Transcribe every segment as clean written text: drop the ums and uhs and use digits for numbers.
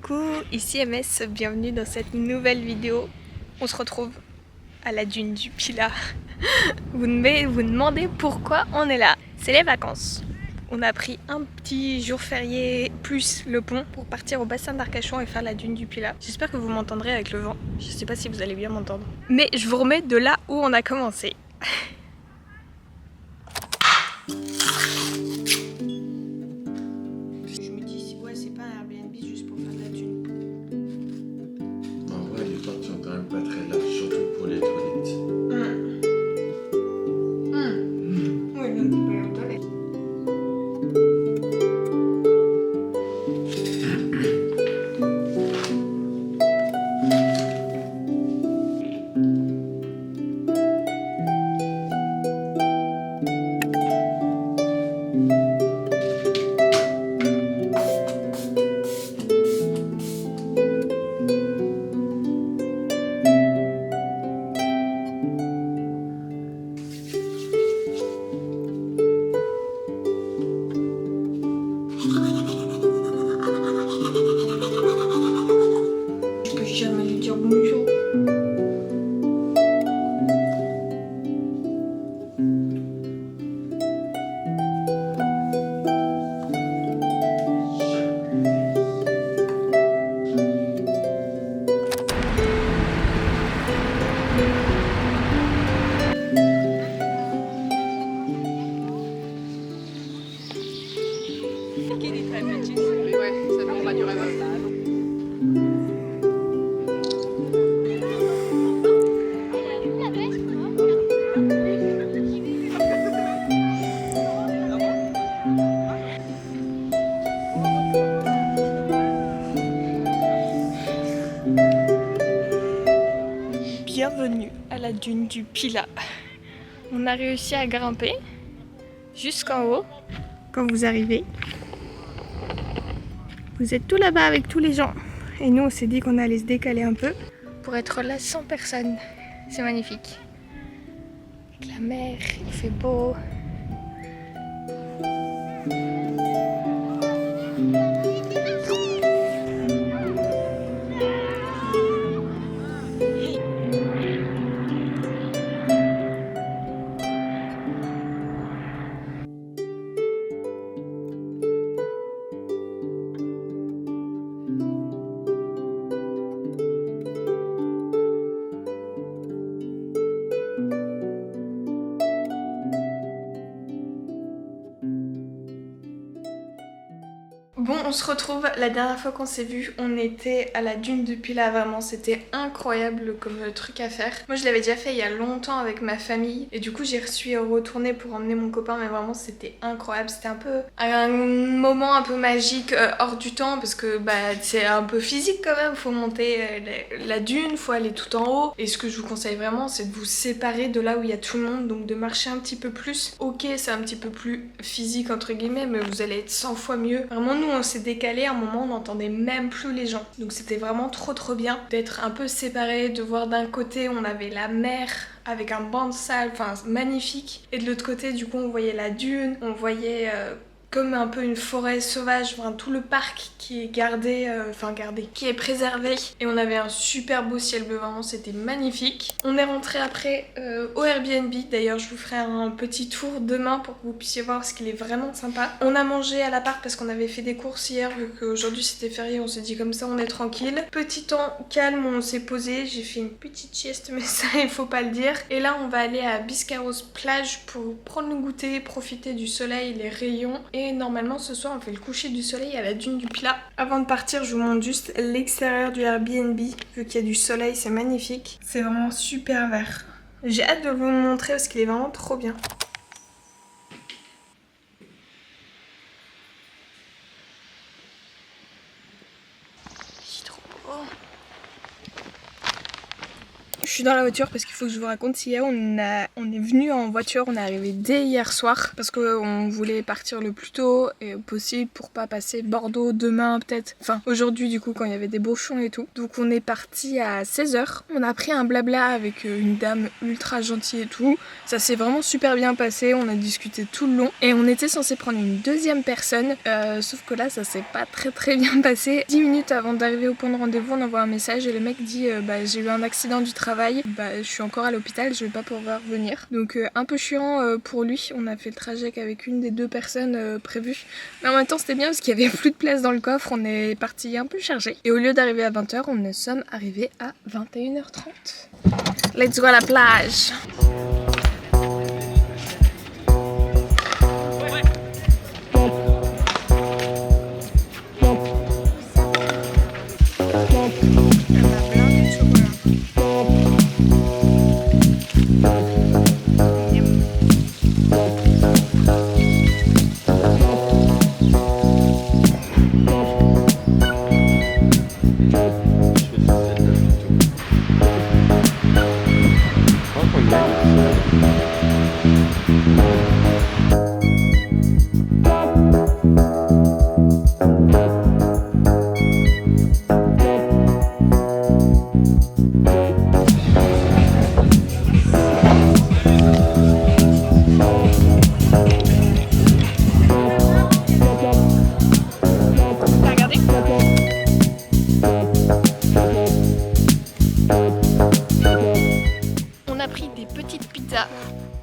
Coucou, ici MS, bienvenue dans cette nouvelle vidéo. On se retrouve à la dune du Pilat. Vous devez vous demander pourquoi on est là. C'est les vacances. On a pris un petit jour férié plus le pont pour partir au bassin d'Arcachon et faire la dune du Pilat. J'espère que vous m'entendrez avec le vent. Je sais pas si vous allez bien m'entendre. Mais je vous remets de là où on a commencé. Je me dis, ouais, c'est pas un Airbnb juste pour faire de la dune. En vrai, les portes sont quand même pas très larges, surtout pour les toilettes. Oui, donc tu peux aller aux toilettes. Je peux jamais lui dire bonjour. Ouais, ça nous aura du rêve. Bienvenue à la dune du Pilat. On a réussi à grimper jusqu'en haut. Quand vous arrivez, vous êtes tout là-bas avec tous les gens. Et nous, on s'est dit qu'on allait se décaler un peu pour être là sans personne. C'est magnifique. Avec la mer, il fait beau. Bon, on se retrouve. La dernière fois qu'on s'est vu, on était à la dune du Pilat. Vraiment, c'était incroyable comme truc à faire. Moi, je l'avais déjà fait il y a longtemps avec ma famille. Et du coup, j'y suis retournée pour emmener mon copain. Mais vraiment, c'était incroyable. C'était un peu un moment un peu magique, hors du temps. Parce que bah, c'est un peu physique quand même. Faut monter la dune, faut aller tout en haut. Et ce que je vous conseille vraiment, c'est de vous séparer de là où il y a tout le monde. Donc de marcher un petit peu plus. Ok, c'est un petit peu plus physique entre guillemets, mais vous allez être 100 fois mieux. Vraiment, nous, on s'est décalé, à un moment on n'entendait même plus les gens, donc c'était vraiment trop bien d'être un peu séparés, de voir d'un côté on avait la mer avec un banc de sable, enfin magnifique, et de l'autre côté du coup on voyait la dune, on voyait comme un peu une forêt sauvage, enfin tout le parc qui est gardé, qui est préservé, et on avait un super beau ciel bleu, vraiment c'était magnifique. On est rentré après au Airbnb, d'ailleurs je vous ferai un petit tour demain pour que vous puissiez voir ce qu'il est vraiment sympa. On a mangé à l'appart parce qu'on avait fait des courses hier, vu qu'aujourd'hui c'était férié, on s'est dit comme ça on est tranquille. Petit temps calme, on s'est posé, j'ai fait une petite sieste, mais ça il faut pas le dire. Et là on va aller à Biscarrosse plage pour prendre le goûter, profiter du soleil, les rayons. Et normalement ce soir on fait le coucher du soleil à la dune du Pilat. Avant de partir, je vous montre juste l'extérieur du Airbnb. Vu qu'il y a du soleil, c'est magnifique. C'est vraiment super vert. J'ai hâte de vous le montrer parce qu'il est vraiment trop bien. C'est trop beau. suis dans la voiture parce qu'il faut que je vous raconte. Si on est venu en voiture, on est arrivé dès hier soir parce qu'on voulait partir le plus tôt possible pour pas passer Bordeaux demain peut-être. Enfin aujourd'hui du coup quand il y avait des bouchons et tout. Donc on est parti à 16h. On a pris un blabla avec une dame ultra gentille et tout. Ça s'est vraiment super bien passé. On a discuté tout le long et on était censé prendre une deuxième personne. Sauf que là ça s'est pas très bien passé. 10 minutes avant d'arriver au point de rendez-vous, on envoie un message et le mec dit j'ai eu un accident du travail, je suis encore à l'hôpital, je vais pas pouvoir venir. Donc un peu chiant pour lui. On a fait le trajet qu'avec une des 2 personnes prévues. Mais en même temps c'était bien parce qu'il y avait plus de place dans le coffre, on est parti un peu chargé. Et au lieu d'arriver à 20h, on sommes arrivés à 21h30. Let's go à la plage.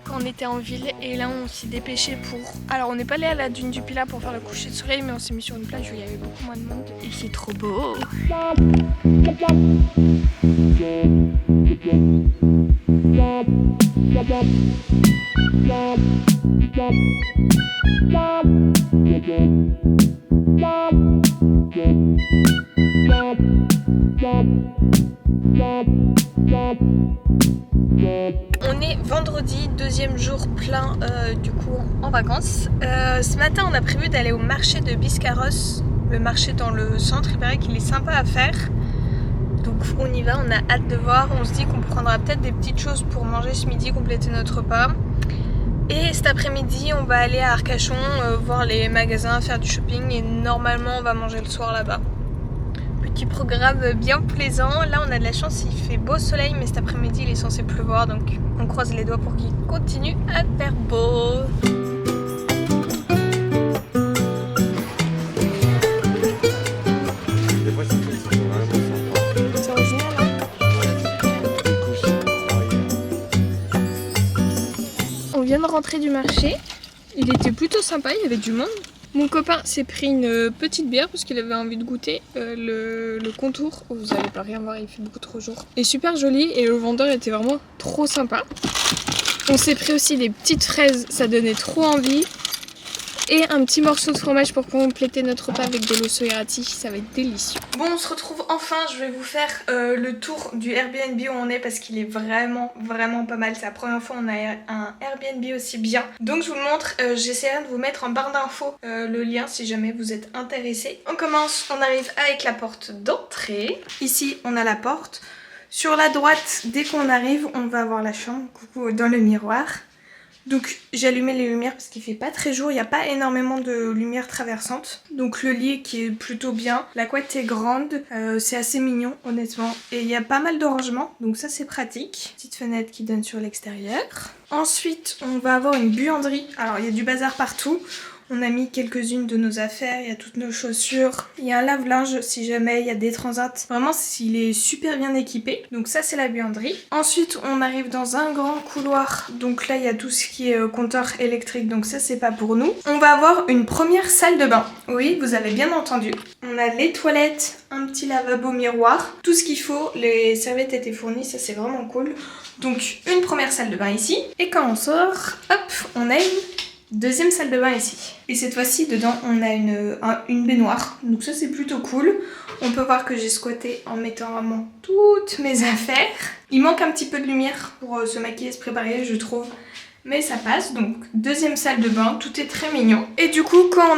Quand on était en ville et là on s'est dépêché pour... Alors on n'est pas allé à la dune du Pilat pour faire le coucher de soleil mais on s'est mis sur une plage où il y avait beaucoup moins de monde et c'est trop beau. On est vendredi, 2e jour plein du coup en vacances. Ce matin on a prévu d'aller au marché de Biscarrosse, le marché dans le centre, il paraît qu'il est sympa à faire. Donc on y va, on a hâte de voir, on se dit qu'on prendra peut-être des petites choses pour manger ce midi, compléter notre repas. Et cet après-midi on va aller à Arcachon, voir les magasins, faire du shopping et normalement on va manger le soir là-bas. Petit programme bien plaisant. Là on a de la chance, il fait beau soleil mais cet après-midi il est censé pleuvoir donc on croise les doigts pour qu'il continue à faire beau. C'est original hein. On vient de rentrer du marché, il était plutôt sympa, il y avait du monde. Mon copain s'est pris une petite bière parce qu'il avait envie de goûter le contour. Vous allez pas rien voir, il fait beaucoup trop jour. Il est super joli et le vendeur était vraiment trop sympa. On s'est pris aussi des petites fraises, ça donnait trop envie. Et un petit morceau de fromage pour compléter notre repas avec de l'osso irati, ça va être délicieux. Bon, on se retrouve enfin, je vais vous faire le tour du Airbnb où on est parce qu'il est vraiment pas mal. C'est la première fois qu'on a un Airbnb aussi bien. Donc je vous le montre, j'essaierai de vous mettre en barre d'infos le lien si jamais vous êtes intéressé. On commence, on arrive avec la porte d'entrée. Ici on a la porte. Sur la droite, dès qu'on arrive, on va voir la chambre, coucou, dans le miroir. Donc j'ai allumé les lumières parce qu'il fait pas très jour, il n'y a pas énormément de lumière traversante. Donc le lit qui est plutôt bien, la couette est grande, c'est assez mignon honnêtement. Et il y a pas mal de rangements, donc ça c'est pratique. Petite fenêtre qui donne sur l'extérieur. Ensuite on va avoir une buanderie, alors il y a du bazar partout. On a mis quelques-unes de nos affaires, il y a toutes nos chaussures, il y a un lave-linge si jamais il y a des transats. Vraiment, il est super bien équipé. Donc ça, c'est la buanderie. Ensuite, on arrive dans un grand couloir. Donc là, il y a tout ce qui est compteur électrique, donc ça, c'est pas pour nous. On va avoir une première salle de bain. Oui, vous avez bien entendu. On a les toilettes, un petit lavabo miroir, tout ce qu'il faut. Les serviettes étaient fournies, ça, c'est vraiment cool. Donc, une première salle de bain ici. Et quand on sort, hop, on a une deuxième salle de bain ici. Et cette fois-ci, dedans, on a une baignoire. Donc ça, c'est plutôt cool. On peut voir que j'ai squatté en mettant vraiment toutes mes affaires. Il manque un petit peu de lumière pour se maquiller, se préparer, je trouve. Mais ça passe. Donc, deuxième salle de bain. Tout est très mignon. Et du coup, quand on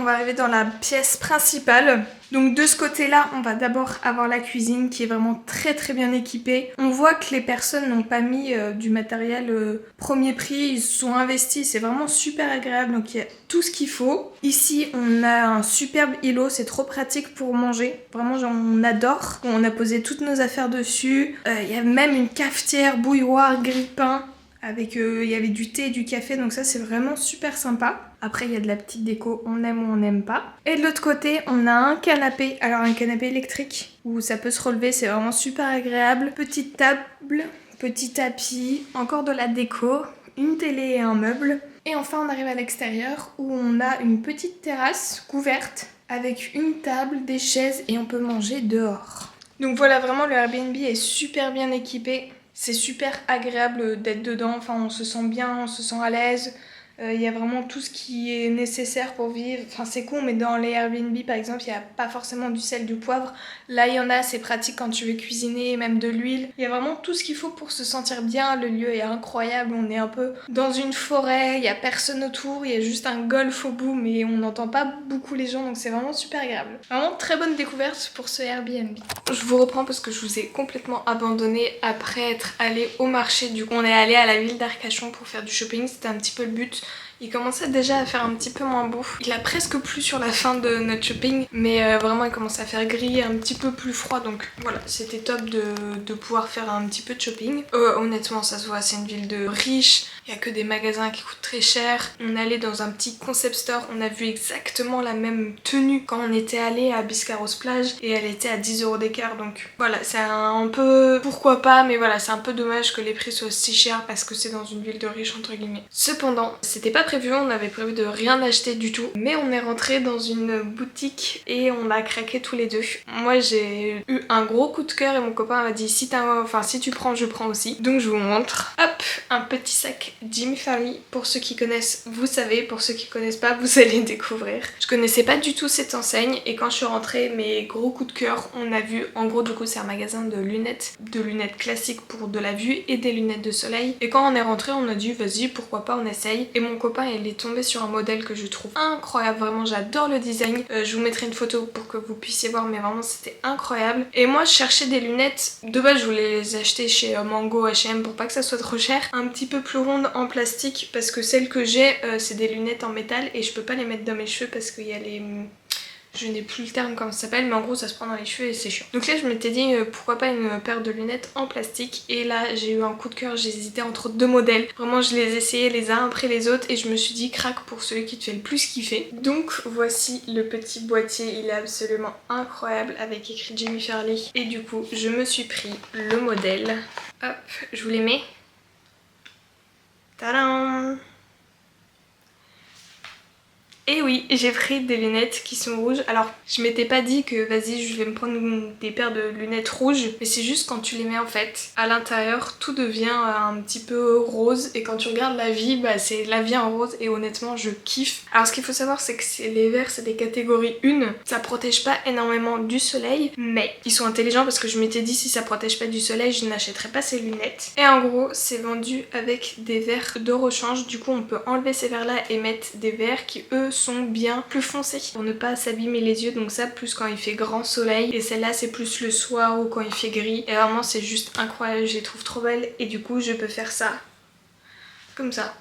va arriver dans la pièce principale. Donc de ce côté-là, on va d'abord avoir la cuisine qui est vraiment très très bien équipée. On voit que les personnes n'ont pas mis du matériel premier prix, ils se sont investis, c'est vraiment super agréable, donc il y a tout ce qu'il faut. Ici, on a un superbe îlot, c'est trop pratique pour manger, vraiment on adore. On a posé toutes nos affaires dessus, il y a même une cafetière, bouilloire, grille-pain. Avec, il y avait du thé et du café, donc ça c'est vraiment super sympa. Après il y a de la petite déco, on aime ou on n'aime pas. Et de l'autre côté on a un canapé, alors un canapé électrique où ça peut se relever, c'est vraiment super agréable. Petite table, petit tapis, encore de la déco, une télé et un meuble. Et enfin on arrive à l'extérieur où on a une petite terrasse couverte avec une table, des chaises et on peut manger dehors. Donc voilà, vraiment le Airbnb est super bien équipé. C'est super agréable d'être dedans, enfin on se sent bien, on se sent à l'aise. Il y a vraiment tout ce qui est nécessaire pour vivre. Enfin c'est con mais dans les Airbnb par exemple il n'y a pas forcément du sel, du poivre. Là il y en a, c'est pratique quand tu veux cuisiner, même de l'huile. Il y a vraiment tout ce qu'il faut pour se sentir bien. Le lieu est incroyable, on est un peu dans une forêt, il n'y a personne autour, il y a juste un golf au bout mais on n'entend pas beaucoup les gens donc c'est vraiment super agréable. Vraiment très bonne découverte pour ce Airbnb. Je vous reprends parce que je vous ai complètement abandonné après être allée au marché. Du coup on est allé à la ville d'Arcachon pour faire du shopping, c'était un petit peu le but. Il commençait déjà à faire un petit peu moins beau. Il a presque plu sur la fin de notre shopping, mais vraiment il commençait à faire gris, un petit peu plus froid, donc voilà, c'était top de pouvoir faire un petit peu de shopping. Honnêtement ça se voit, c'est une ville de riches, il n'y a que des magasins qui coûtent très cher. On allait dans un petit concept store, on a vu exactement la même tenue quand on était allé à Biscarrosse plage et elle était à 10 € d'écart, donc voilà, c'est un peu pourquoi pas, mais voilà, c'est un peu dommage que les prix soient si chers parce que c'est dans une ville de riches entre guillemets. Cependant, c'était pas prévu, on avait prévu de rien acheter du tout, mais on est rentré dans une boutique et on a craqué tous les deux. Moi j'ai eu un gros coup de cœur et mon copain m'a dit si tu prends je prends aussi, donc je vous montre. Hop, un petit sac Jimmy Fairly, pour ceux qui connaissent vous savez, pour ceux qui connaissent pas vous allez découvrir. Je connaissais pas du tout cette enseigne et quand je suis rentrée, mes gros coups de cœur, on a vu, en gros du coup c'est un magasin de lunettes classiques pour de la vue et des lunettes de soleil, et quand on est rentré on a dit vas-y pourquoi pas on essaye, et mon copain il est tombé sur un modèle que je trouve incroyable, vraiment j'adore le design. Je vous mettrai une photo pour que vous puissiez voir, mais vraiment c'était incroyable. Et moi je cherchais des lunettes, de base je voulais les acheter chez Mango, H&M pour pas que ça soit trop cher, un petit peu plus rondes en plastique parce que celles que j'ai c'est des lunettes en métal et je peux pas les mettre dans mes cheveux parce qu'il y a les... Je n'ai plus le terme comment ça s'appelle, mais en gros ça se prend dans les cheveux et c'est chiant. Donc là je m'étais dit pourquoi pas une paire de lunettes en plastique, et là j'ai eu un coup de cœur, j'ai hésité entre deux modèles. Vraiment je les essayais les uns après les autres et je me suis dit craque pour celui qui te fait le plus kiffer. Donc voici le petit boîtier, il est absolument incroyable avec écrit Jimmy Fairly. Et du coup je me suis pris le modèle. Hop, je vous les mets. Tadam! Et oui, j'ai pris des lunettes qui sont rouges. Alors, je m'étais pas dit que vas-y, je vais me prendre des paires de lunettes rouges, mais c'est juste quand tu les mets en fait, à l'intérieur, tout devient un petit peu rose, et quand tu regardes la vie, bah c'est la vie en rose, et honnêtement, je kiffe. Alors, ce qu'il faut savoir, c'est que les verres, c'est des catégories 1, ça protège pas énormément du soleil, mais ils sont intelligents parce que je m'étais dit si ça protège pas du soleil, je n'achèterais pas ces lunettes. Et en gros, c'est vendu avec des verres de rechange, du coup, on peut enlever ces verres-là et mettre des verres qui, eux, sont bien plus foncés pour ne pas s'abîmer les yeux, donc ça plus quand il fait grand soleil, et celle-là c'est plus le soir ou quand il fait gris, et vraiment c'est juste incroyable, je les trouve trop belles, et du coup je peux faire ça comme ça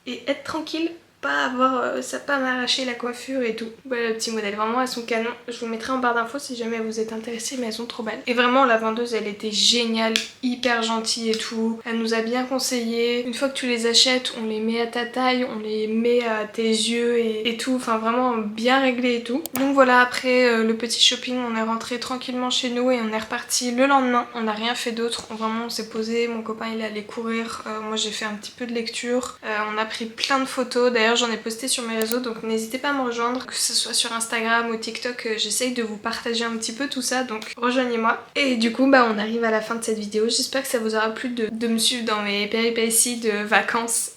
et être tranquille, pas avoir ça pas m'arracher la coiffure et tout. Voilà le petit modèle, vraiment elles sont canon, je vous mettrai en barre d'infos si jamais vous êtes intéressés, mais elles sont trop belles. Et vraiment la vendeuse elle était géniale, hyper gentille et tout, elle nous a bien conseillé. Une fois que tu les achètes, on les met à ta taille, on les met à tes yeux et tout, enfin vraiment bien réglé et tout. Donc voilà, après le petit shopping, on est rentré tranquillement chez nous et on est reparti le lendemain. On n'a rien fait d'autre, vraiment on s'est posé, mon copain il est allé courir, moi j'ai fait un petit peu de lecture, on a pris plein de photos, d'ailleurs j'en ai posté sur mes réseaux, donc n'hésitez pas à me rejoindre, que ce soit sur Instagram ou TikTok, j'essaye de vous partager un petit peu tout ça, donc rejoignez-moi. Et du coup bah on arrive à la fin de cette vidéo, j'espère que ça vous aura plu de me suivre dans mes péripéties de vacances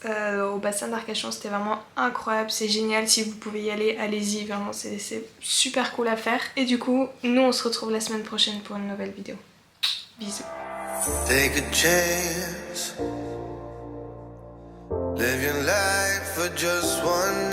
au bassin d'Arcachon. C'était vraiment incroyable, c'est génial, si vous pouvez y aller, allez-y, vraiment c'est super cool à faire. Et du coup nous on se retrouve la semaine prochaine pour une nouvelle vidéo. Bisous. Take a chance. Live your life for just one